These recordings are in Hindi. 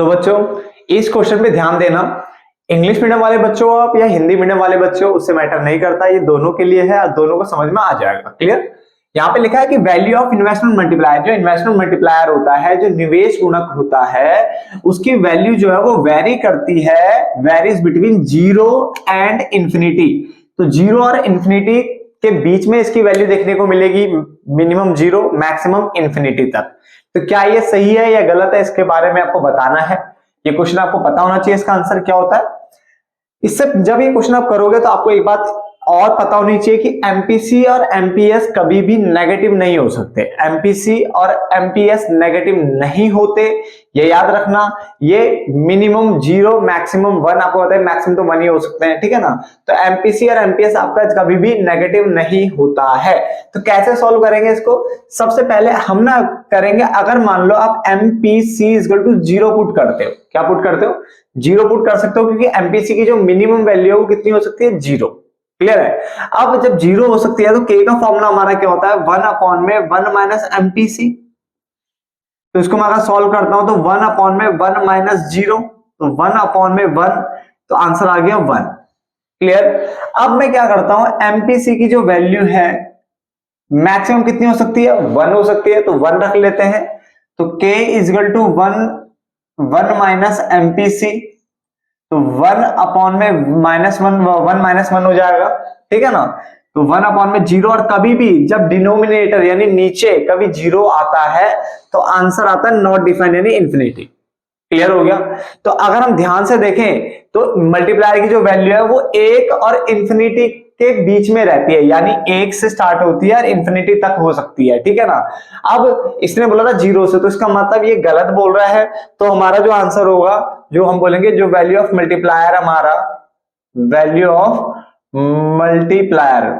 तो बच्चों इस क्वेश्चन पे ध्यान देना, इंग्लिश मीडियम वाले बच्चों आप या हिंदी मीडियम वाले बच्चों उससे मैटर नहीं करता, ये दोनों के लिए है और दोनों को समझ में आ जाएगा। क्लियर। यहाँ पे लिखा है कि वैल्यू ऑफ इन्वेस्टमेंट मल्टीप्लायर, जो इन्वेस्टमेंट मल्टीप्लायर होता है, जो निवेश गुणक होता है, उसकी वैल्यू जो है वो वेरी करती है, वेरीज बिटवीन 0 एंड इंफिनिटी। तो 0 और इंफिनिटी के बीच में इसकी वैल्यू देखने को मिलेगी, मिनिमम 0 मैक्सिमम इंफिनिटी तक। तो क्या ये सही है या गलत है, इसके बारे में आपको बताना है। ये क्वेश्चन आपको पता होना चाहिए इसका आंसर क्या होता है। इससे जब ये क्वेश्चन आप करोगे तो आपको एक बात और पता होनी चाहिए कि एमपीसी और एमपीएस कभी भी नेगेटिव नहीं हो सकते। एमपीसी और एमपीएस नेगेटिव नहीं होते, ये याद रखना। ये मिनिमम 0 मैक्सिमम 1, आपको पता है मैक्सिमम तो 1 ही हो सकते हैं, ठीक है ना। तो एमपीसी और एमपीएस आपका कभी भी नेगेटिव नहीं होता है। तो कैसे सॉल्व करेंगे इसको, सबसे पहले हम ना करेंगे, अगर मान लो आप एमपीसी इक्वल टू 0 पुट करते हो, क्या पुट करते हो, 0 पुट कर सकते हो, क्योंकि एमपीसी की जो मिनिमम वैल्यू है वो कितनी हो सकती है, 0। क्लियर है। अब जब 0 हो सकती है तो k का फॉर्मूला हमारा क्या होता है, 1 अपॉन में 1 माइनस एमपीसी। तो इसको मैं अगर सॉल्व करता हूं तो 1 अपॉन में 1 माइनस 0, तो 1 अपॉन में 1, तो आंसर आ गया 1। क्लियर। अब मैं क्या करता हूं, एमपीसी की जो वैल्यू है मैक्सिमम कितनी हो सकती है, 1 हो सकती है, तो 1 रख लेते हैं। तो k equal to 1 minus MPC, तो 1 अपॉन में -1 माइनस 1 हो जाएगा, ठीक है ना। तो 1 अपॉन में 0, और कभी भी जब डिनोमिनेटर यानी नीचे कभी 0 आता है तो आंसर आता है नॉट डिफाइंड यानी इंफिनिटी। क्लियर हो गया। तो अगर हम ध्यान से देखें तो मल्टीप्लायर की जो वैल्यू है वो 1 और इंफिनिटी के बीच में रहती है, यानी 1 से स्टार्ट होती है और इंफिनिटी तक हो सकती है, ठीक है ना। अब इसने बोला था 0 से, तो इसका मतलब ये गलत बोल रहा है। तो हमारा जो आंसर होगा, जो हम बोलेंगे, जो वैल्यू ऑफ मल्टीप्लायर, हमारा वैल्यू ऑफ मल्टीप्लायर,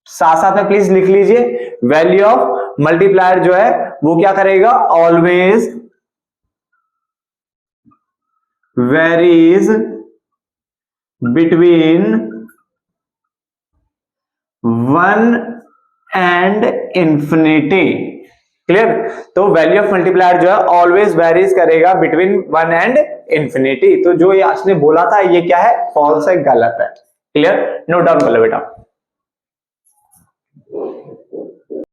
साथ साथ में प्लीज लिख लीजिए, वैल्यू ऑफ मल्टीप्लायर जो है वो क्या करेगा, always varies between 1 and infinity. Clear. तो वैल्यू ऑफ मल्टीप्लायर जो है ऑलवेज वेरीज करेगा बिटवीन 1 एंड इंफिनिटी। तो जो ये इसने बोला था ये क्या है, फॉल्स है, गलत है। क्लियर। नोट डाउन कर लो बेटा।